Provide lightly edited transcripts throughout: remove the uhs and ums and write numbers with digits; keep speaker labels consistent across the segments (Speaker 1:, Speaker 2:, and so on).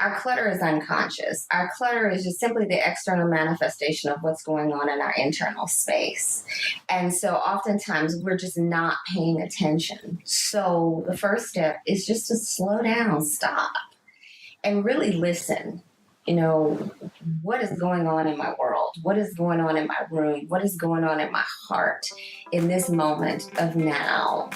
Speaker 1: our clutter is unconscious. Our clutter is just simply the external manifestation of what's going on in our internal space. And so oftentimes we're just not paying attention. So the first step is just to slow down, stop, and really listen. What is going on in my world? What is going on in my room? What is going on in my heart in this moment of now?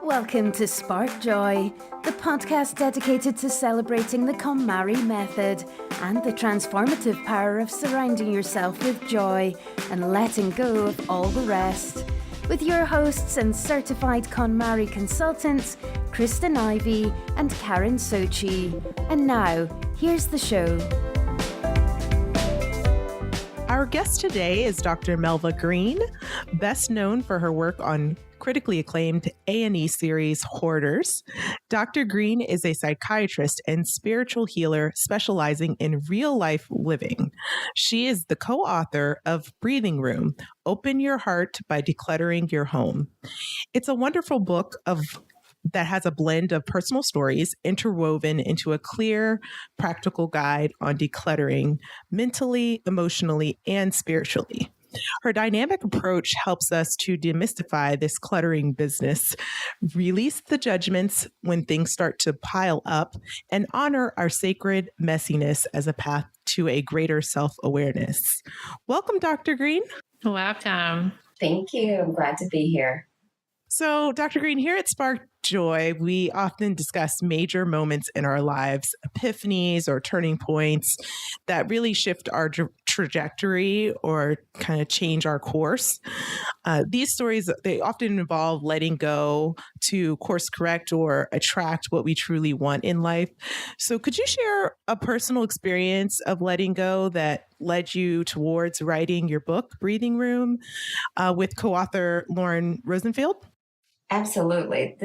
Speaker 2: Welcome to Spark Joy, the podcast dedicated to celebrating the KonMari method and the transformative power of surrounding yourself with joy and letting go of all the rest. With your hosts and certified KonMari consultants, Kristen Ivy and Karen Sochi. And now, here's the show.
Speaker 3: Our guest today is Dr. Melva Green, best known for her work on critically acclaimed A&E series Hoarders. Dr. Green is a psychiatrist and spiritual healer specializing in real-life living. She is the co-author of Breathing Room, Open Your Heart by Decluttering Your Home. It's a wonderful book that has a blend of personal stories interwoven into a clear, practical guide on decluttering mentally, emotionally, and spiritually. Her dynamic approach helps us to demystify this cluttering business, release the judgments when things start to pile up, and honor our sacred messiness as a path to a greater self-awareness. Welcome, Dr. Green.
Speaker 4: Welcome.
Speaker 1: Thank you. I'm glad to be here.
Speaker 3: So, Dr. Green, here at Spark Joy, we often discuss major moments in our lives, epiphanies or turning points that really shift our trajectory or kind of change our course. These stories, they often involve letting go to course correct or attract what we truly want in life. So could you share a personal experience of letting go that led you towards writing your book, Breathing Room, with co-author Lauren Rosenfield?
Speaker 1: Absolutely.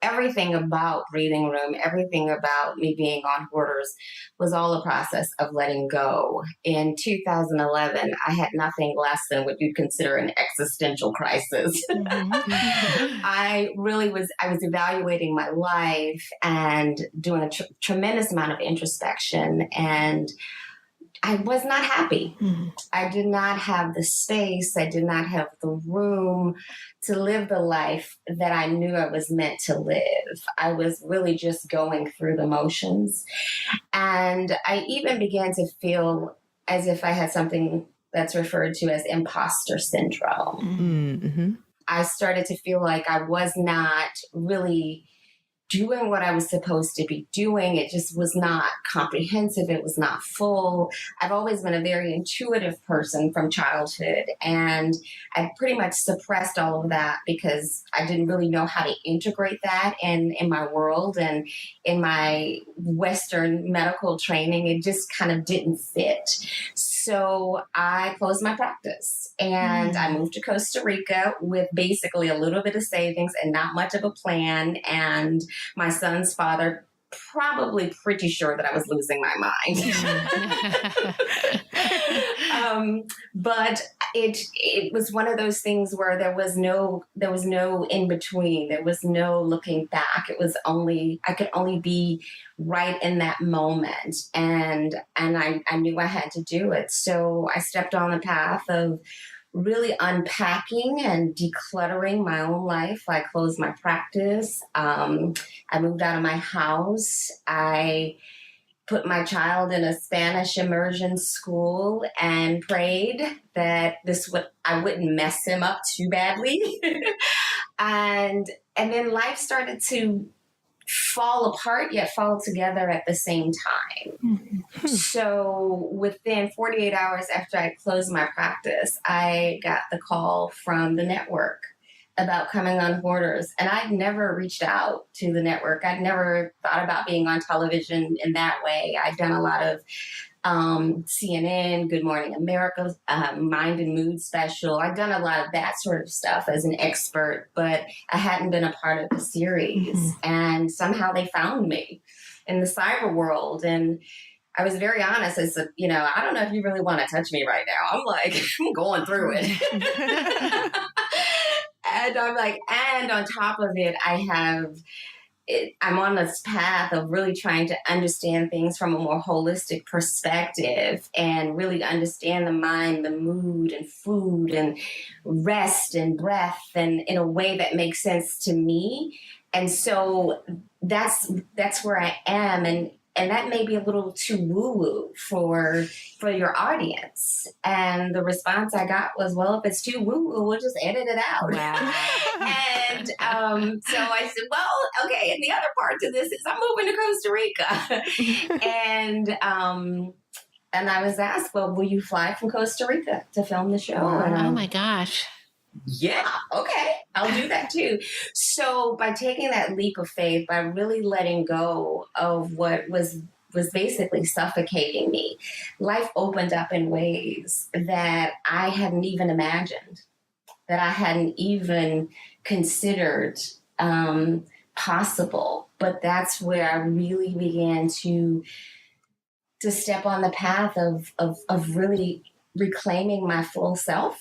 Speaker 1: Everything about Breathing Room, everything about me being on Hoarders was all a process of letting go. In 2011, I had nothing less than what you'd consider an existential crisis. Mm-hmm. I was evaluating my life and doing a tremendous amount of introspection, and I was not happy. Mm-hmm. I did not have the space. I did not have the room to live the life that I knew I was meant to live. I was really just going through the motions. And I even began to feel as if I had something that's referred to as imposter syndrome. Mm-hmm. I started to feel like I was not really doing what I was supposed to be doing. It just was not comprehensive. It was not full. I've always been a very intuitive person from childhood, and I pretty much suppressed all of that because I didn't really know how to integrate that in my world and in my Western medical training. It just kind of didn't fit. So I closed my practice and I moved to Costa Rica with basically a little bit of savings and not much of a plan. And my son's father probably pretty sure that I was losing my mind. But it was one of those things where there was no in between. There was no looking back. I could only be right in that moment. And I knew I had to do it. So I stepped on the path of really unpacking and decluttering my own life. I closed my practice. I moved out of my house. I put my child in a Spanish immersion school and prayed that I wouldn't mess him up too badly. and then life started to fall apart yet fall together at the same time. Mm-hmm. So within 48 hours after I closed my practice, I got the call from the network about coming on Hoarders. And I'd never reached out to the network. I'd never thought about being on television in that way. I'd done a lot of CNN, Good Morning America, Mind and Mood Special. I'd done a lot of that sort of stuff as an expert, but I hadn't been a part of the series. Mm-hmm. And somehow they found me in the cyber world. And I was very honest. I said, I don't know if you really want to touch me right now. I'm going through it. And I'm like, and on top of it, I have I'm on this path of really trying to understand things from a more holistic perspective and really understand the mind, the mood, and food, and rest and breath, and in a way that makes sense to me. And so that's where I am, and that may be a little too woo-woo for your audience. And the response I got was, well, if it's too woo-woo, we'll just edit it out.
Speaker 2: Wow.
Speaker 1: And so I said, well, okay, and the other part to this is I'm moving to Costa Rica. And I was asked, well, will you fly from Costa Rica to film the show?
Speaker 2: Oh my gosh.
Speaker 1: Yeah, okay, I'll do that too. So by taking that leap of faith, by really letting go of what was basically suffocating me, life opened up in ways that I hadn't even imagined, that I hadn't even considered possible. But that's where I really began to step on the path of really reclaiming my full self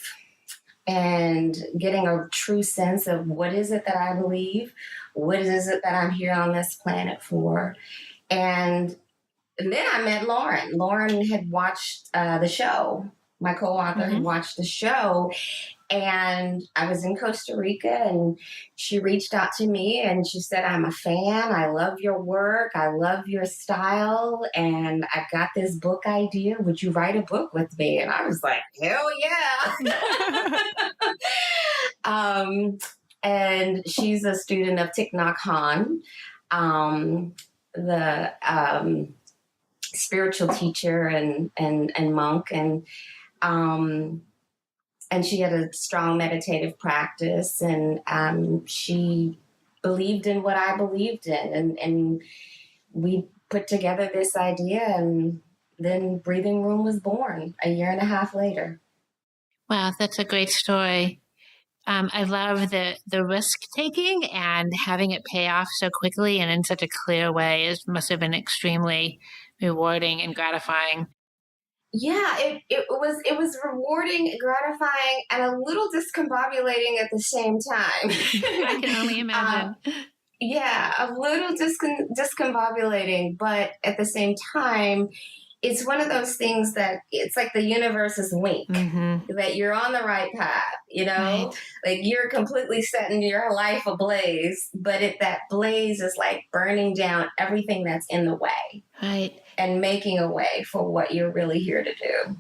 Speaker 1: and getting a true sense of what is it that I believe, what is it that I'm here on this planet for. And then I met Lauren. Lauren had watched the show. My co-author had watched the show, and I was in Costa Rica, and she reached out to me and she said, I'm a fan. I love your work. I love your style. And I've got this book idea. Would you write a book with me? And I was like, hell yeah. And she's a student of Thich Nhat Hanh, the spiritual teacher and monk. And she had a strong meditative practice, and she believed in what I believed in. And we put together this idea, and then Breathing Room was born a year and a half later.
Speaker 4: Wow, that's a great story. I love the risk taking and having it pay off so quickly and in such a clear way. It must have been extremely rewarding and gratifying.
Speaker 1: Yeah, it was rewarding, gratifying, and a little discombobulating at the same time.
Speaker 4: I can only imagine.
Speaker 1: Yeah, a little discombobulating, but at the same time, it's one of those things that it's like the universe's wink, that you're on the right path,
Speaker 4: Right.
Speaker 1: like you're completely setting your life ablaze, but that blaze is like burning down everything that's in the way.
Speaker 4: Right.
Speaker 1: And making a way for what you're really here to do.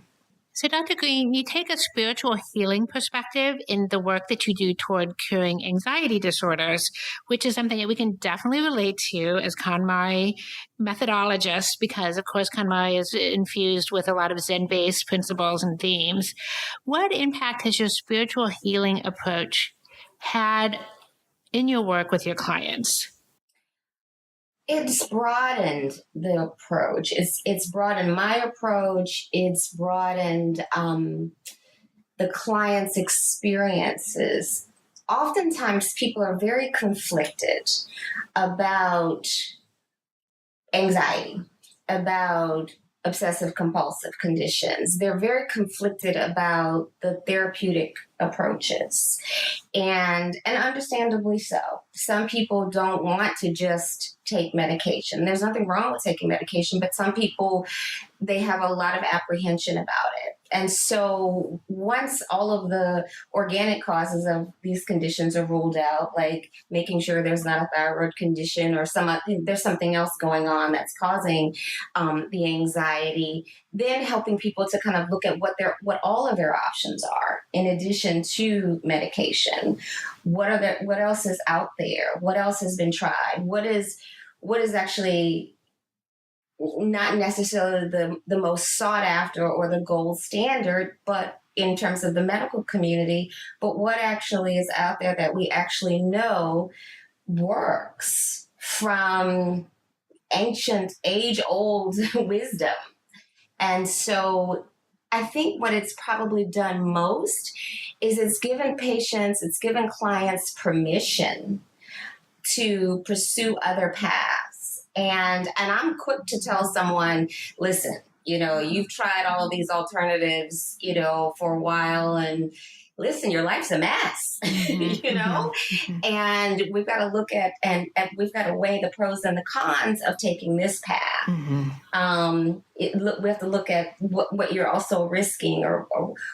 Speaker 4: So, Dr. Green, you take a spiritual healing perspective in the work that you do toward curing anxiety disorders, which is something that we can definitely relate to as KonMari methodologists, because, of course, KonMari is infused with a lot of Zen-based principles and themes. What impact has your spiritual healing approach had in your work with your clients?
Speaker 1: It's broadened the approach. It's broadened my approach. It's broadened the client's experiences. Oftentimes, people are very conflicted about anxiety, about obsessive compulsive conditions. They're very conflicted about the therapeutic approaches, and understandably so. Some people don't want to just take medication. There's nothing wrong with taking medication, but some people, they have a lot of apprehension about it. And so once all of the organic causes of these conditions are ruled out, like making sure there's not a thyroid condition or there's something else going on that's causing the anxiety, then helping people to kind of look at what all of their options are in addition to medication. What else is out there? What else has been tried? What is actually not necessarily the most sought after or the gold standard, but in terms of the medical community, but what actually is out there that we actually know works from ancient, age-old wisdom. And so I think what it's probably done most is it's given clients permission to pursue other paths. And I'm quick to tell someone, listen, you've tried all of these alternatives, for a while, and listen, your life's a mess,
Speaker 4: Mm-hmm.
Speaker 1: you know, and we've got to look at, and we've got to weigh the pros and the cons of taking this path.
Speaker 4: Mm-hmm.
Speaker 1: We have to look at what you're also risking, or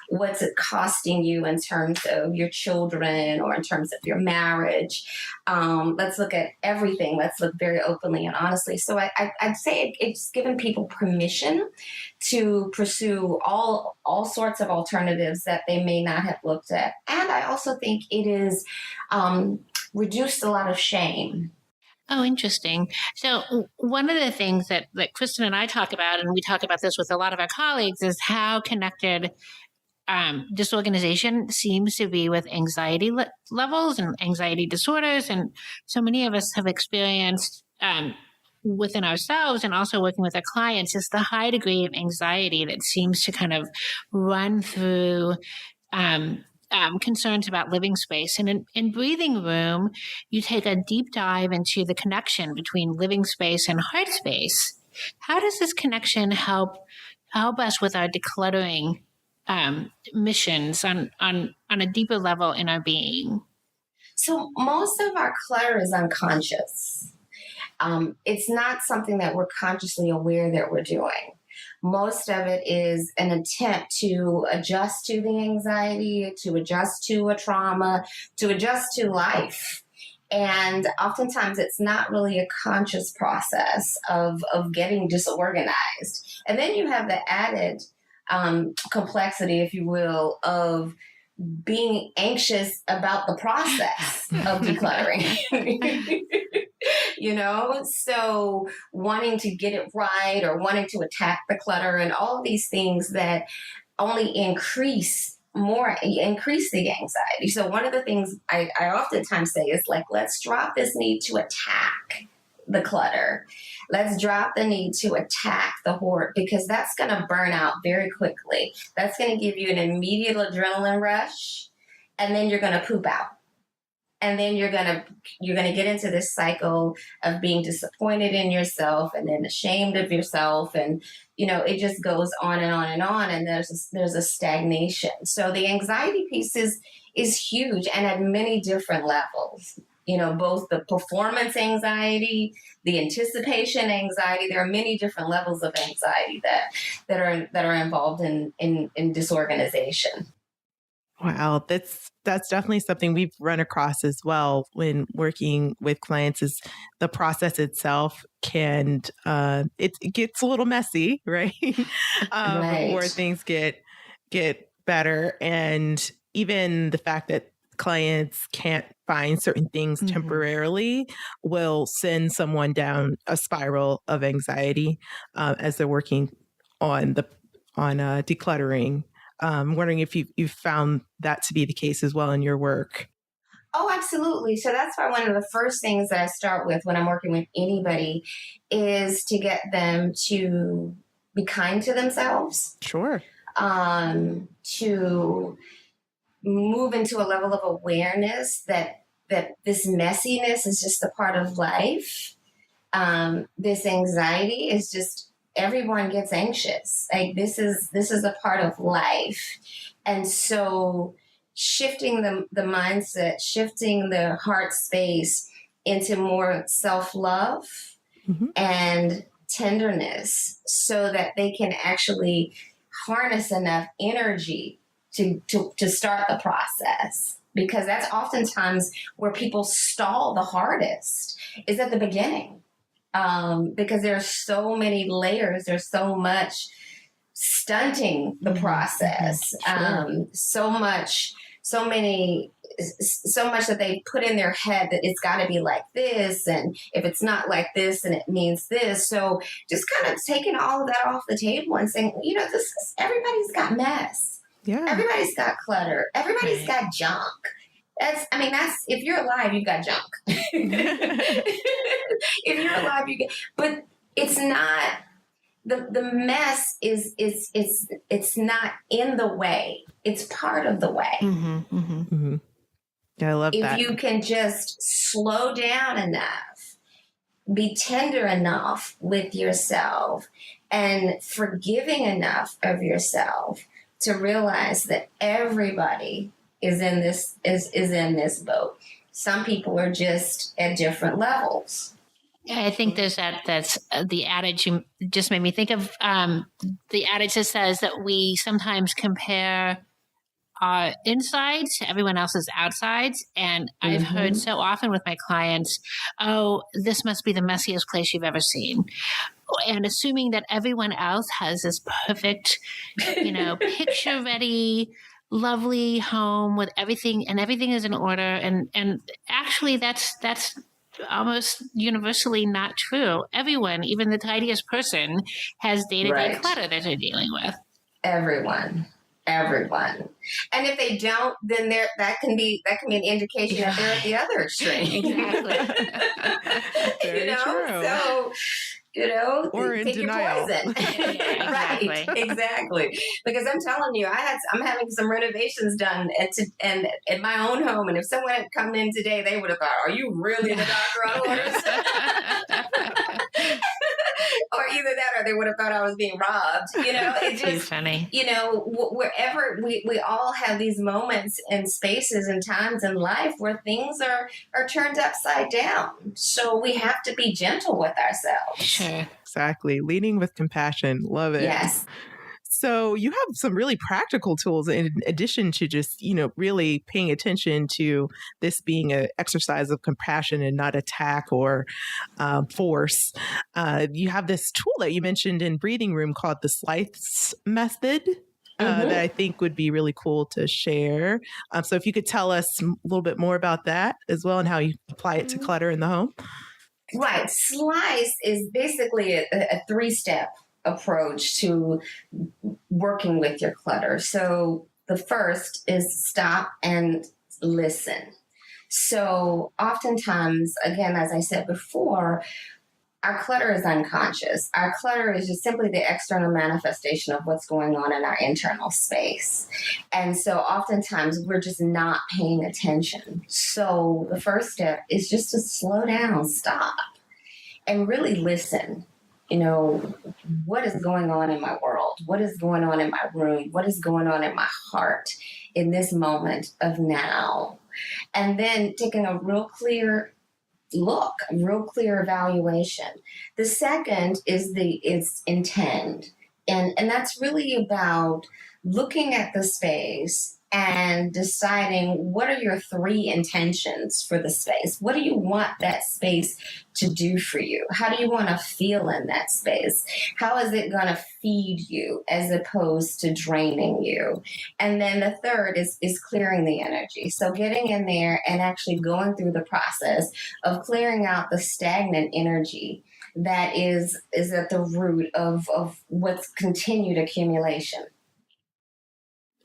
Speaker 1: what's it costing you in terms of your children or in terms of your marriage. Let's look at everything. Let's look very openly and honestly. So I'd say it's given people permission to pursue all sorts of alternatives that they may not have looked at. And I also think it is reduced a lot of shame.
Speaker 4: Oh, interesting. So one of the things that Kristen and I talk about, and we talk about this with a lot of our colleagues, is how connected disorganization seems to be with anxiety levels and anxiety disorders. And so many of us have experienced within ourselves and also working with our clients is the high degree of anxiety that seems to kind of run through concerns about living space. And in Breathing Room, you take a deep dive into the connection between living space and heart space. How does this connection help us with our decluttering missions on a deeper level in our being?
Speaker 1: So most of our clutter is unconscious. It's not something that we're consciously aware that we're doing. Most of it is an attempt to adjust to the anxiety, to adjust to a trauma, to adjust to life. And oftentimes it's not really a conscious process of getting disorganized. And then you have the added complexity, if you will, of being anxious about the process of decluttering. You know, so wanting to get it right or wanting to attack the clutter and all of these things that only increase the anxiety. So one of the things I oftentimes say is like, let's drop this need to attack the clutter. Let's drop the need to attack the hoard, because that's going to burn out very quickly. That's going to give you an immediate adrenaline rush, and then you're going to poop out. And then you're gonna get into this cycle of being disappointed in yourself and then ashamed of yourself, and you know it just goes on and on and on. And there's a stagnation. So the anxiety piece is huge, and at many different levels. You know, both the performance anxiety, the anticipation anxiety. There are many different levels of anxiety that are involved in disorganization.
Speaker 3: Wow, that's definitely something we've run across as well when working with clients. Is the process itself can it gets a little messy, right?
Speaker 1: Right.
Speaker 3: Before things get better, and even the fact that clients can't find certain things temporarily will send someone down a spiral of anxiety as they're working on decluttering. Wondering if you've found that to be the case as well in your work.
Speaker 1: Oh, absolutely. So that's why one of the first things that I start with when I'm working with anybody is to get them to be kind to themselves.
Speaker 3: Sure.
Speaker 1: To move into a level of awareness that this messiness is just a part of life. This anxiety is just, everyone gets anxious. Like this is a part of life. And so shifting the mindset, shifting the heart space into more self-love and tenderness, so that they can actually harness enough energy to start the process. Because that's oftentimes where people stall the hardest, is at the beginning. Because there's so many layers, there's so much stunting the process, so much that they put in their head that it's got to be like this, and if it's not like this, then it means this. So just kind of taking all of that off the table and saying, you know, everybody's got mess, everybody's got clutter, everybody's got junk. That's if you're alive, you've got junk. If you're alive, but it's not, the mess is it's not in the way. It's part of the way.
Speaker 3: Yeah, I love that.
Speaker 1: If you can just slow down enough, be tender enough with yourself, and forgiving enough of yourself to realize that everybody is in this boat. Some people are just at different levels.
Speaker 4: Yeah, I think there's that's the adage you just made me think of, the adage that says that we sometimes compare our insides to everyone else's outsides. And I've heard so often with my clients, oh, this must be the messiest place you've ever seen. And assuming that everyone else has this perfect, picture ready, lovely home with everything, and everything is in order. And actually that's almost universally not true. Everyone, even the tidiest person, has day-to-day clutter that they're dealing with.
Speaker 1: Everyone. And if they don't, then that can be an indication that they're at the other extreme.
Speaker 4: Exactly.
Speaker 3: Very true.
Speaker 1: So,
Speaker 3: or in
Speaker 1: take
Speaker 3: denial.
Speaker 1: your poison.
Speaker 4: Exactly.
Speaker 1: Right, exactly. Because I'm telling you, I'm having some renovations done at my own home, and if someone had come in today, they would have thought, "Are you really the doctor on orders?" Or either that, or they would have thought I was being robbed. It's
Speaker 4: just funny.
Speaker 1: Wherever we all have these moments and spaces and times in life where things are turned upside down. So we have to be gentle with ourselves.
Speaker 4: Sure.
Speaker 3: Exactly. Leading with compassion. Love it.
Speaker 1: Yes.
Speaker 3: So you have some really practical tools in addition to just, really paying attention to this being an exercise of compassion and not attack or force. You have this tool that you mentioned in Breathing Room called the slice method. That I think would be really cool to share. So if you could tell us a little bit more about that as well and how you apply it to clutter in the home.
Speaker 1: Right. Slice is basically a 3-step approach to working with your clutter. So the first is stop and listen. So oftentimes, again, as I said before, our clutter is unconscious. Our clutter is just simply the external manifestation of what's going on in our internal space. And so oftentimes we're just not paying attention. So the first step is just to slow down, stop, and really listen. What is going on in my world? What is going on in my room? What is going on in my heart in this moment of now? And then taking a real clear look, a real clear evaluation. The second is intend. And that's really about looking at the space and deciding what are your 3 intentions for the space. What do you want that space to do for you? How do you want to feel in that space? How is it going to feed you as opposed to draining you? And then the third is clearing the energy. So getting in there and actually going through the process of clearing out the stagnant energy that is at the root of what's continued accumulation.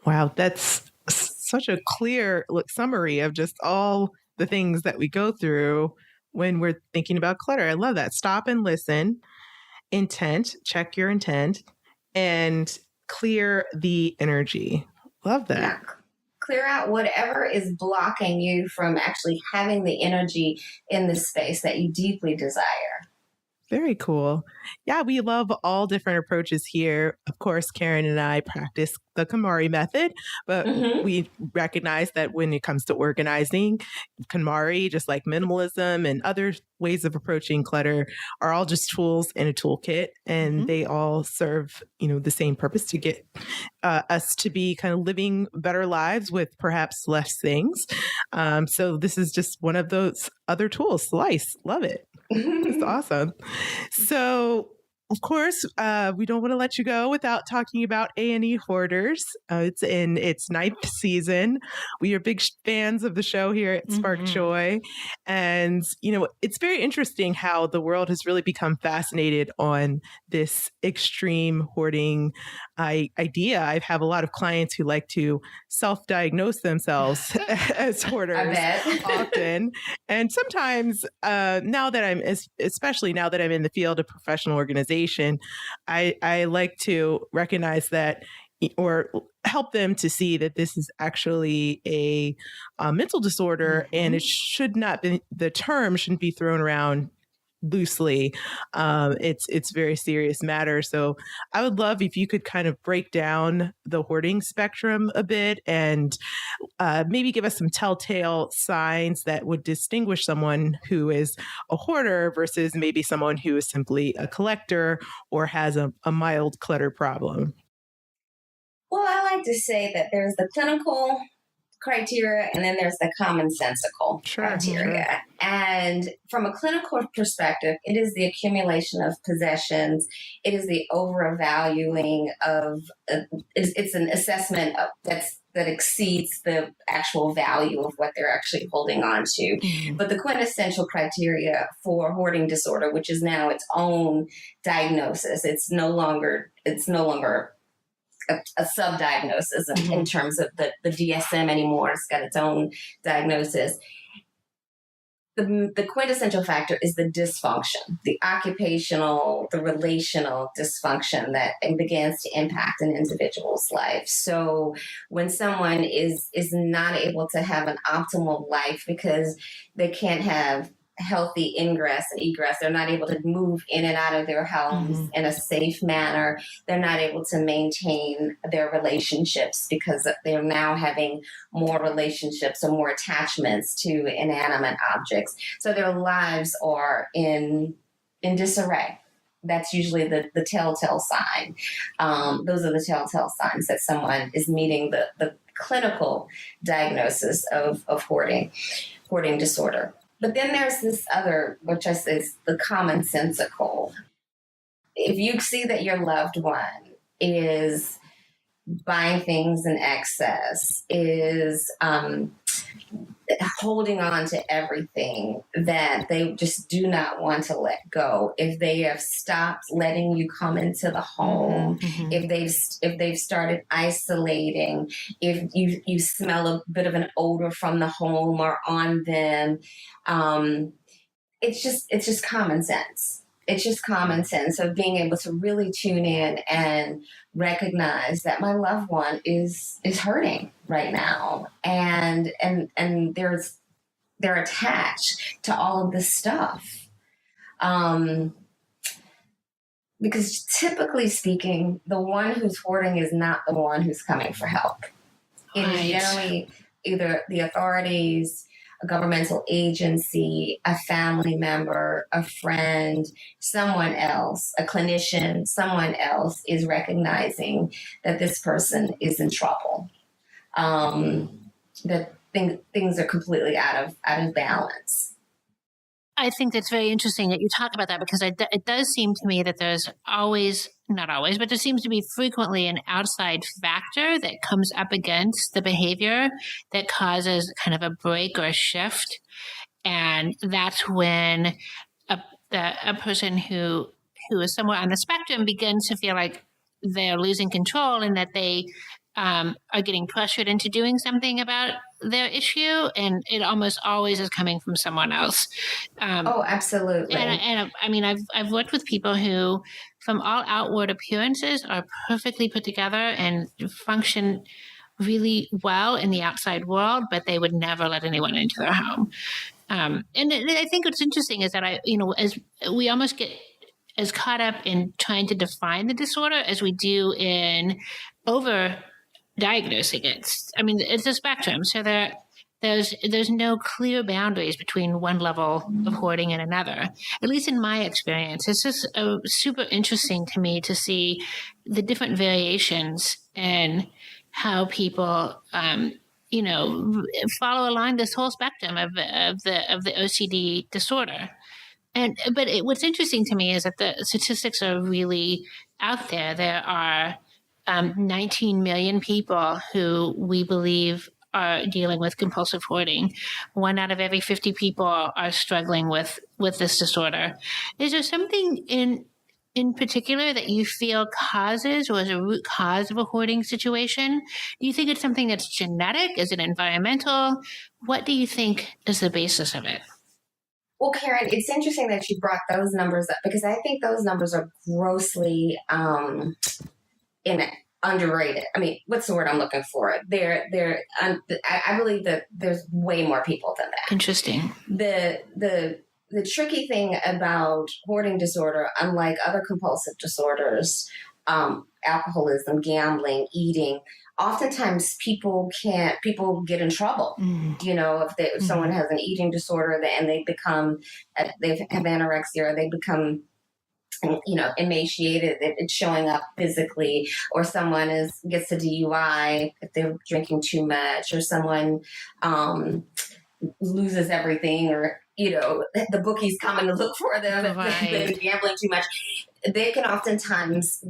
Speaker 3: Wow, that's such a clear summary of just all the things that we go through when we're thinking about clutter. I love that. Stop and listen. Intent, check your intent, and clear the energy. Love that.
Speaker 1: Yeah. Clear out whatever is blocking you from actually having the energy in the space that you deeply desire.
Speaker 3: Very cool. Yeah, we love all different approaches here. Of course, Karen and I practice the KonMari method, but we recognize that when it comes to organizing, KonMari, just like minimalism and other ways of approaching clutter, are all just tools in a toolkit, and they all serve, the same purpose to get us to be kind of living better lives with perhaps less things. So this is just one of those other tools. Slice, love it. It's awesome. So, of course, we don't want to let you go without talking about A&E Hoarders. It's in its 9th season. We are big fans of the show here at Spark Joy. And, it's very interesting how the world has really become fascinated on this extreme hoarding idea. I have a lot of clients who like to self-diagnose themselves as hoarders often. And sometimes especially now that I'm in the field of professional organization, I like to recognize that or help them to see that this is actually a mental disorder, and it should not be, the term shouldn't be thrown around loosely. It's very serious matter. So I would love if you could kind of break down the hoarding spectrum a bit and maybe give us some telltale signs that would distinguish someone who is a hoarder versus maybe someone who is simply a collector or has a mild clutter problem.
Speaker 1: Well, I like to say that there's the clinical criteria and then there's the commonsensical criteria. Sure. And from a clinical perspective, it is the accumulation of possessions. It is the overvaluing of, it's an assessment of, that exceeds the actual value of what they're actually holding on to. Mm-hmm. But the quintessential criteria for hoarding disorder, which is now its own diagnosis, it's no longer a sub-diagnosis in terms of the DSM anymore. It's got its own diagnosis. The quintessential factor is the dysfunction, the occupational, the relational dysfunction that begins to impact an individual's life. So when someone is not able to have an optimal life because they can't have healthy ingress and egress, they're not able to move in and out of their homes in a safe manner, they're not able to maintain their relationships because they're now having more relationships or more attachments to inanimate objects. So their lives are in disarray. That's usually the telltale sign. Those are the telltale signs that someone is meeting the clinical diagnosis of hoarding disorder. But then there's this other, which is the commonsensical. If you see that your loved one is buying things in excess, is holding on to everything that they just do not want to let go, if they have stopped letting you come into the home, if they've started isolating, if you smell a bit of an odor from the home or on them, it's just common sense. It's just common sense of being able to really tune in and recognize that my loved one is hurting right now, and they're attached to all of this stuff. Because typically speaking, the one who's hoarding is not the one who's coming for help. It is generally either the authorities, a governmental agency, a family member, a friend, someone else, a clinician, someone else is recognizing that this person is in trouble, that things are completely out of balance.
Speaker 4: I think that's very interesting that you talk about that, because it does seem to me that there's always, not always, but there seems to be frequently an outside factor that comes up against the behavior that causes kind of a break or a shift. And that's when a person who is somewhere on the spectrum begins to feel like they're losing control and that they are getting pressured into doing something about their issue, and it almost always is coming from someone else.
Speaker 1: Absolutely.
Speaker 4: And I mean, I've worked with people who, from all outward appearances, are perfectly put together and function really well in the outside world, but they would never let anyone into their home. And I think what's interesting is that as we almost get as caught up in trying to define the disorder as we do in diagnosing it. I mean, it's a spectrum. So there's no clear boundaries between one level of hoarding and another. At least in my experience, it's just super interesting to me to see the different variations in how people, follow along this whole spectrum of the OCD disorder. But what's interesting to me is that the statistics are really out there. There are 19 million people who we believe are dealing with compulsive hoarding. 1 out of every 50 people are struggling with this disorder. Is there something in particular that you feel causes or is a root cause of a hoarding situation? Do you think it's something that's genetic? Is it environmental? What do you think is the basis of it?
Speaker 1: Well, Karen, it's interesting that you brought those numbers up, because I think those numbers are grossly underrated. I mean, what's the word I'm looking for? I believe that there's way more people than that.
Speaker 4: Interesting.
Speaker 1: The the tricky thing about hoarding disorder, unlike other compulsive disorders, alcoholism, gambling, eating, oftentimes people get in trouble. If someone has an eating disorder and they have anorexia, or they become emaciated, it's showing up physically, or someone gets a DUI if they're drinking too much, or someone loses everything, or the bookies coming to look for them if they've been gambling too much. They can oftentimes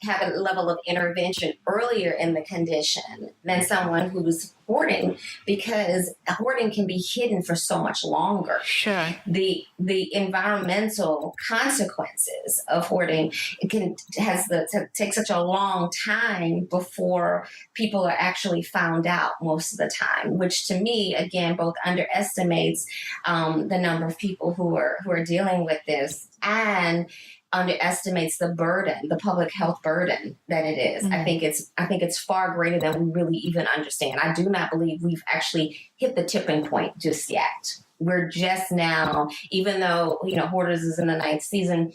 Speaker 1: have a level of intervention earlier in the condition than someone who's hoarding, because hoarding can be hidden for so much longer.
Speaker 4: Sure.
Speaker 1: The environmental consequences of hoarding, take such a long time before people are actually found out most of the time, which to me, again, both underestimates the number of people who are dealing with this, and underestimates the burden, the public health burden that it is. I think it's far greater than we really even understand. I do not believe we've actually hit the tipping point just yet. We're just now, even though Hoarders is in the 9th season,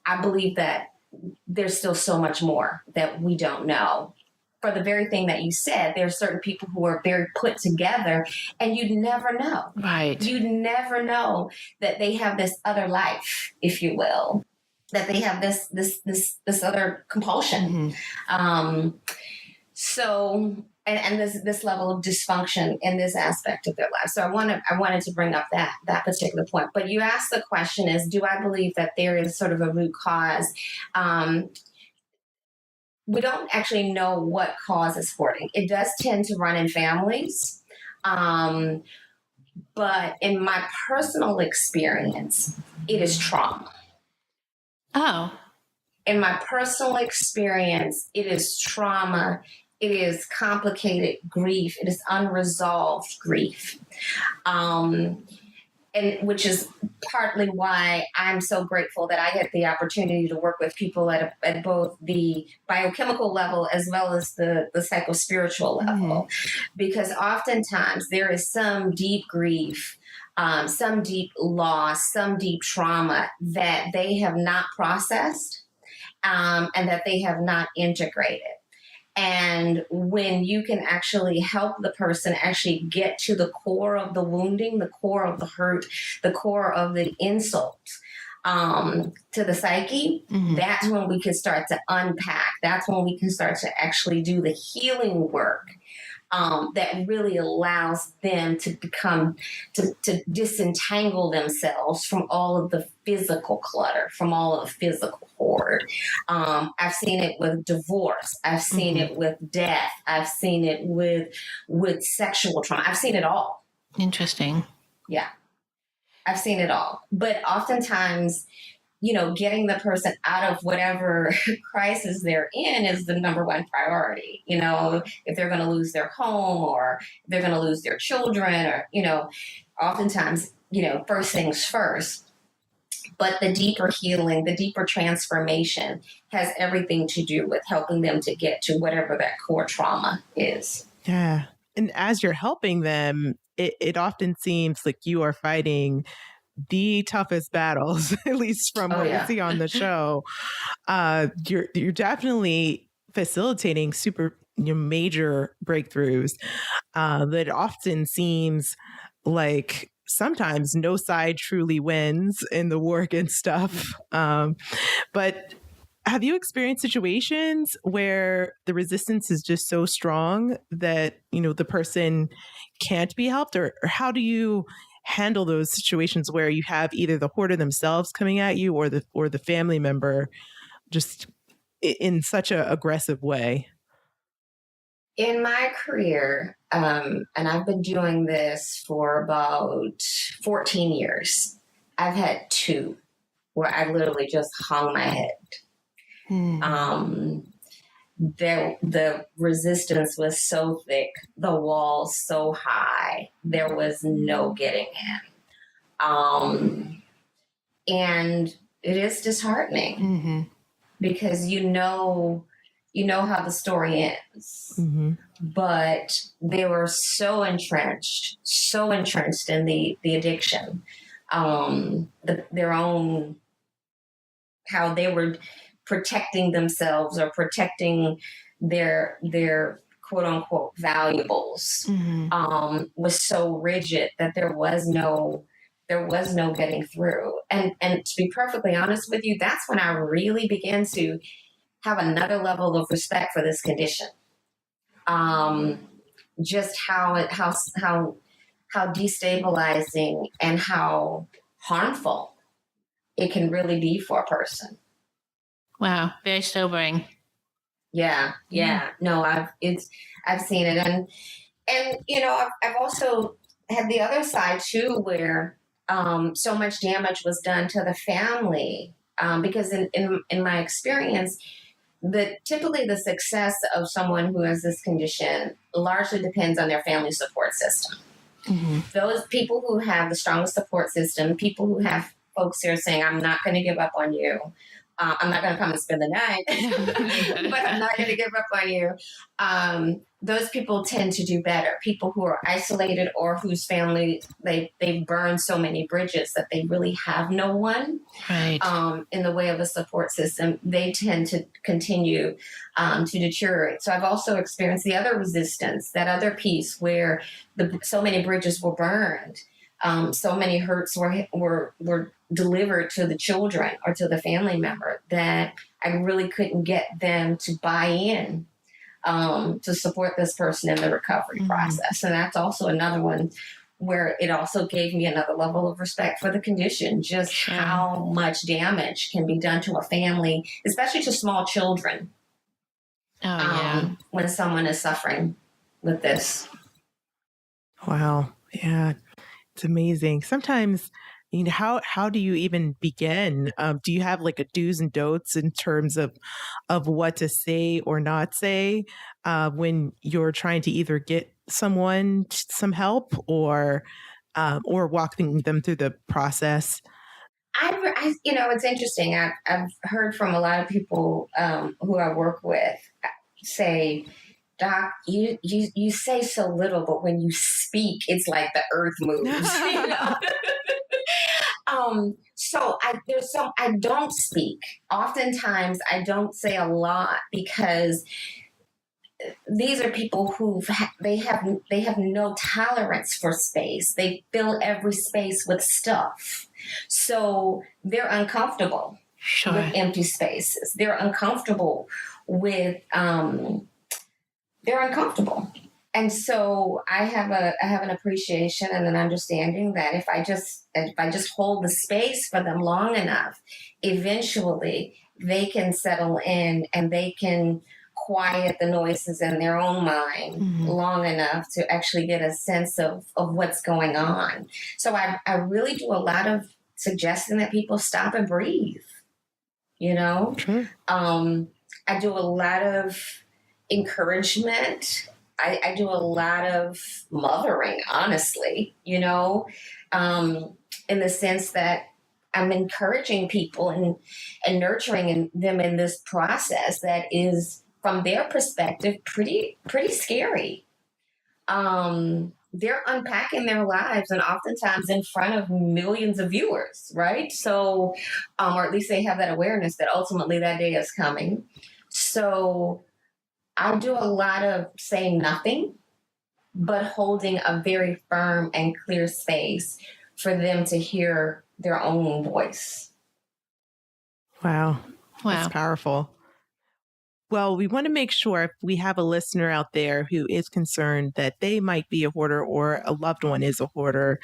Speaker 1: I believe that there's still so much more that we don't know. For the very thing that you said, there are certain people who are very put together, and you'd never know.
Speaker 4: Right. You'd
Speaker 1: never know that they have this other life, if you will, that they have this other compulsion. And this level of dysfunction in this aspect of their life. So I wanted to bring up that particular point. But you asked the question is, do I believe that there is sort of a root cause? We don't actually know what causes hoarding. It does tend to run in families. But in my personal experience, it is trauma.
Speaker 4: Oh.
Speaker 1: In my personal experience, it is trauma. It is complicated grief. It is unresolved grief. And which is partly why I'm so grateful that I get the opportunity to work with people at both the biochemical level as well as the psychospiritual level. Because oftentimes there is some deep grief, some deep loss, some deep trauma that they have not processed, and that they have not integrated. And when you can actually help the person actually get to the core of the wounding, the core of the hurt, the core of the insult to the psyche, that's when we can start to unpack. That's when we can start to actually do the healing work that really allows them to to disentangle themselves from all of the physical clutter, from all of the physical hoard. I've seen it with divorce. I've seen it with death. I've seen it with sexual trauma. I've seen it all.
Speaker 4: Interesting.
Speaker 1: Yeah. I've seen it all. But oftentimes, getting the person out of whatever crisis they're in is the number one priority. If they're going to lose their home, or if they're going to lose their children, or, oftentimes, first things first. But the deeper healing, the deeper transformation has everything to do with helping them to get to whatever that core trauma is.
Speaker 3: Yeah. And as you're helping them, it often seems like you are fighting the toughest battles, at least from what we see on the show. You're definitely facilitating super major breakthroughs that often seems like sometimes no side truly wins in the war against stuff. But have you experienced situations where the resistance is just so strong that, the person can't be helped? Or how do you handle those situations where you have either the hoarder themselves coming at you, or the family member just in such an aggressive way?
Speaker 1: In my career, and I've been doing this for about 14 years, I've had two where I literally just hung my head. The resistance was so thick, the walls so high, there was no getting in. And it is disheartening because you know how the story ends, but they were so entrenched in the addiction, their own, how they were protecting themselves or protecting their quote unquote valuables, was so rigid that there was no getting through. And to be perfectly honest with you, that's when I really began to have another level of respect for this condition. Just how destabilizing and how harmful it can really be for a person.
Speaker 4: Wow, very sobering.
Speaker 1: Yeah. No, I've seen it, and I've also had the other side too, where so much damage was done to the family, because in my experience, typically the success of someone who has this condition largely depends on their family support system. Those people who have the strongest support system, people who have folks who are saying, I'm not going to give up on you. I'm not going to come and spend the night, but I'm not going to give up on you. Those people tend to do better. People who are isolated or whose family, they burn so many bridges that they really have no one,
Speaker 4: right,
Speaker 1: in the way of a support system, they tend to continue to deteriorate. So I've also experienced the other resistance, that other piece where so many bridges were burned. So many hurts were delivered to the children or to the family member that I really couldn't get them to buy in to support this person in the recovery process. And that's also another one where it also gave me another level of respect for the condition, just how much damage can be done to a family, especially to small children, when someone is suffering with this.
Speaker 3: Wow. Yeah. It's amazing. Sometimes, how do you even begin? Do you have like a do's and don'ts in terms of what to say or not say when you're trying to either get someone some help or walking them through the process?
Speaker 1: It's interesting. I've heard from a lot of people who I work with say, Doc, you say so little, but when you speak, it's like the earth moves. So I don't speak. Oftentimes I don't say a lot because these are people they have no tolerance for space. They fill every space with stuff. So they're uncomfortable with empty spaces. They're uncomfortable with, they're uncomfortable. And so I have an appreciation and an understanding that if I just hold the space for them long enough, eventually they can settle in and they can quiet the noises in their own mind long enough to actually get a sense of what's going on. So I really do a lot of suggesting that people stop and breathe,
Speaker 3: Sure.
Speaker 1: I do a lot of encouragement. I do a lot of mothering, honestly, in the sense that I'm encouraging people and nurturing them in this process that is, from their perspective, pretty scary. They're unpacking their lives, and oftentimes in front of millions of viewers, right? So, or at least they have that awareness that ultimately that day is coming. So I do a lot of saying nothing, but holding a very firm and clear space for them to hear their own voice.
Speaker 3: Wow. That's powerful. Well, we want to make sure if we have a listener out there who is concerned that they might be a hoarder or a loved one is a hoarder,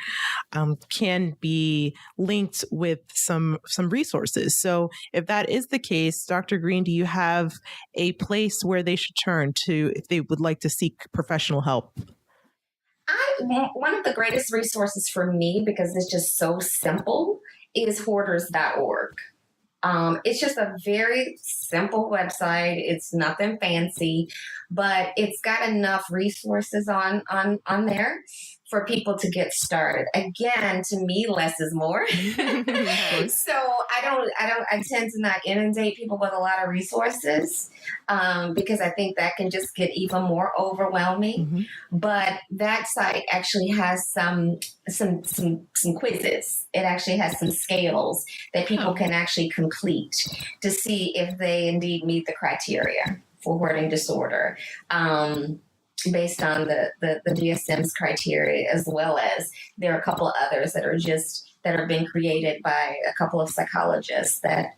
Speaker 3: can be linked with some resources. So if that is the case, Dr. Green, do you have a place where they should turn to if they would like to seek professional help?
Speaker 1: One of the greatest resources for me, because it's just so simple, is hoarders.org. It's just a very simple website. It's nothing fancy, but it's got enough resources on there for people to get started. Again, to me, less is more. So I tend to not inundate people with a lot of resources because I think that can just get even more overwhelming.
Speaker 3: Mm-hmm.
Speaker 1: But that site actually has some quizzes. It actually has some scales that people can actually complete to see if they indeed meet the criteria for hoarding disorder. Based on the DSM's criteria, as well as there are a couple of others that have been created by a couple of psychologists that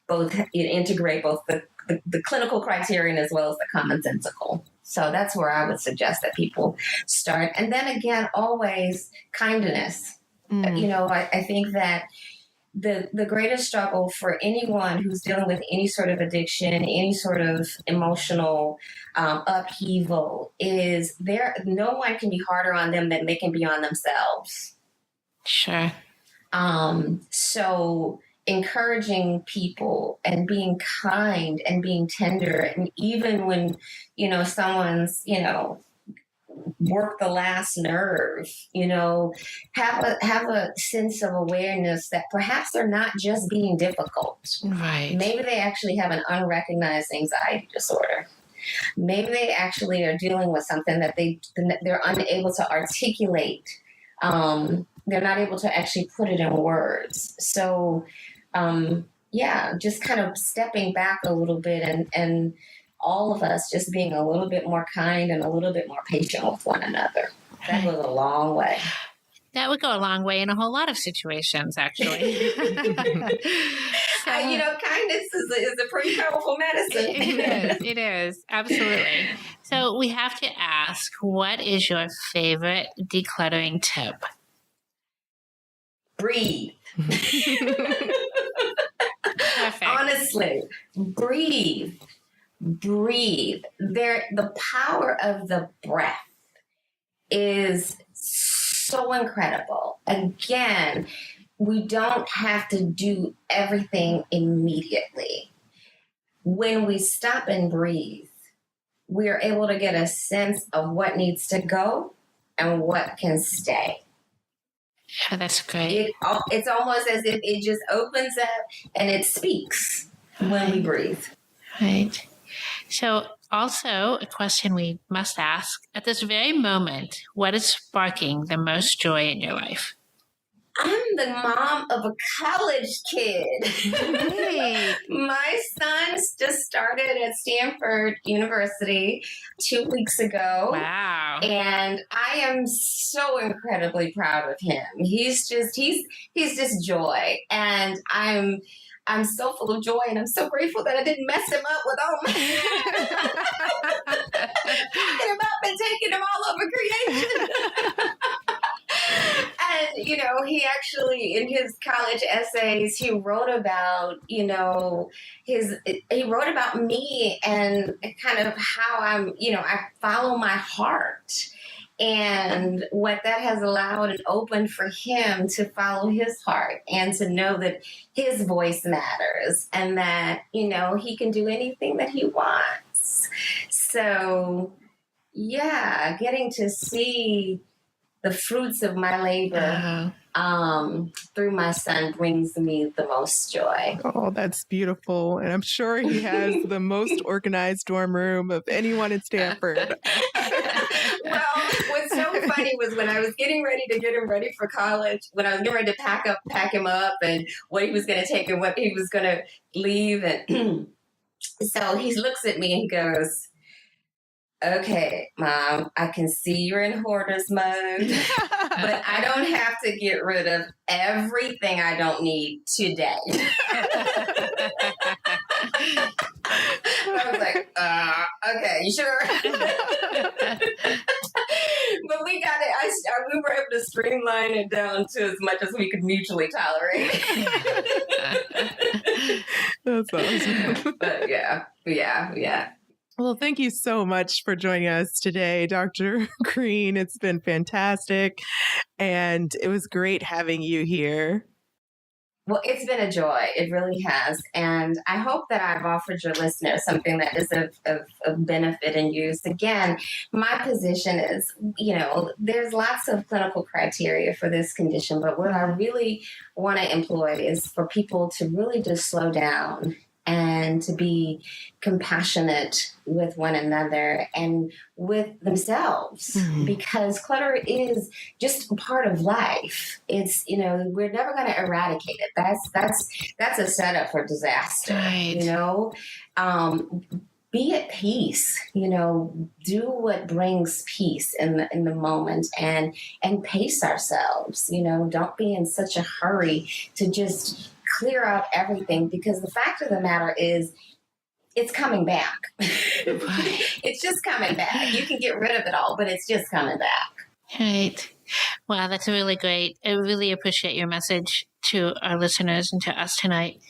Speaker 1: both integrate both the clinical criterion as well as the commonsensical. So that's where I would suggest that people start. And then again, always kindness. I think that the greatest struggle for anyone who's dealing with any sort of addiction, any sort of emotional upheaval is no one can be harder on them than they can be on themselves.
Speaker 4: Sure.
Speaker 1: So encouraging people and being kind and being tender, and even when, someone's, work the last nerve, have a sense of awareness that perhaps they're not just being difficult.
Speaker 4: Right.
Speaker 1: Maybe they actually have an unrecognized anxiety disorder. Maybe they actually are dealing with something that they're unable to articulate. They're not able to actually put it in words. So, just kind of stepping back a little bit and all of us just being a little bit more kind and a little bit more patient with one another. That goes a long way.
Speaker 4: That would go a long way in a whole lot of situations, actually.
Speaker 1: Kindness is a pretty powerful medicine.
Speaker 4: It is. Absolutely. So we have to ask, what is your favorite decluttering tip?
Speaker 1: Breathe.
Speaker 4: Perfect.
Speaker 1: Honestly, breathe. The power of the breath is so incredible. Again, we don't have to do everything immediately. When we stop and breathe, we are able to get a sense of what needs to go and what can stay.
Speaker 4: Yeah, that's great.
Speaker 1: It's almost as if it just opens up and it speaks when we breathe.
Speaker 4: Right. So also a question we must ask at this very moment, what is sparking the most joy in your life?
Speaker 1: I'm the mom of a college kid.
Speaker 4: Hey.
Speaker 1: My son just started at Stanford University 2 weeks ago.
Speaker 4: Wow.
Speaker 1: And I am so incredibly proud of him. He's just joy. And I'm so full of joy, and I'm so grateful that I didn't mess him up with all my packing him up and taking him all over creation. And, he actually, in his college essays, he wrote about, he wrote about me and kind of how I follow my heart. And what that has allowed and opened for him to follow his heart and to know that his voice matters and that, he can do anything that he wants. So, getting to see the fruits of my labor through my son brings me the most joy.
Speaker 3: Oh, that's beautiful. And I'm sure he has the most organized dorm room of anyone at Stanford.
Speaker 1: Well, what's so funny was when I was getting ready to get him ready for college, when I was getting ready to pack him up and what he was going to take and what he was going to leave. And so he looks at me and he goes, "Okay, Mom, I can see you're in hoarders mode, but I don't have to get rid of everything I don't need today." I was like, "Okay, you sure?" But we got it. We were able to streamline it down to as much as we could mutually tolerate.
Speaker 3: That's awesome.
Speaker 1: But yeah.
Speaker 3: Well, thank you so much for joining us today, Dr. Green. It's been fantastic. And it was great having you here.
Speaker 1: Well, it's been a joy. It really has. And I hope that I've offered your listeners something that is of benefit and use. Again, my position is, there's lots of clinical criteria for this condition, but what I really want to employ is for people to really just slow down and to be compassionate with one another and with themselves, because clutter is just part of life. It's, we're never going to eradicate it. That's a setup for disaster.
Speaker 4: Right.
Speaker 1: Be at peace, do what brings peace in the moment, and pace ourselves. Don't be in such a hurry to just clear out everything, because the fact of the matter is it's coming back. It's just coming back. You can get rid of it all, but it's just coming back.
Speaker 4: Right. Wow, that's really great. I really appreciate your message to our listeners and to us tonight.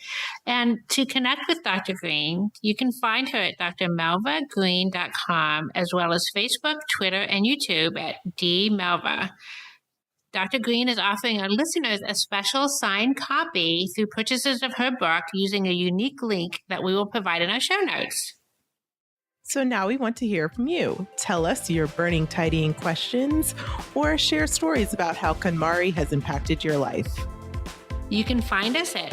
Speaker 4: And to connect with Dr. Green, you can find her at drmelvagreen.com, as well as Facebook, Twitter, and YouTube at dmelva. Dr. Green is offering our listeners a special signed copy through purchases of her book using a unique link that we will provide in our show notes.
Speaker 3: So now we want to hear from you. Tell us your burning tidying questions or share stories about how KonMari has impacted your life.
Speaker 4: You can find us at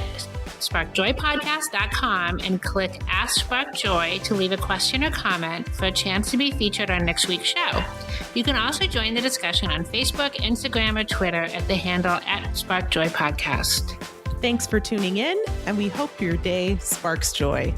Speaker 4: sparkjoypodcast.com and click Ask Spark Joy to leave a question or comment for a chance to be featured on next week's show. You can also join the discussion on Facebook, Instagram, or Twitter at the handle at Spark Joy Podcast.
Speaker 3: Thanks for tuning in, and we hope your day sparks joy.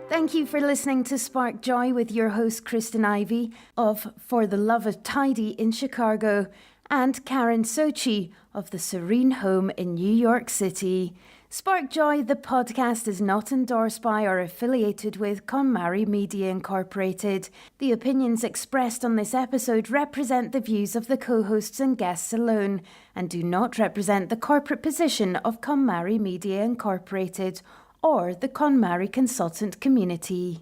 Speaker 2: Thank you for listening to Spark Joy with your host, Kristen Ivy of For the Love of Tidy in Chicago, and Karen Sochi of the Serene Home in New York City. Spark Joy, the podcast, is not endorsed by or affiliated with KonMari Media Incorporated. The opinions expressed on this episode represent the views of the co-hosts and guests alone and do not represent the corporate position of KonMari Media Incorporated or the KonMari consultant community.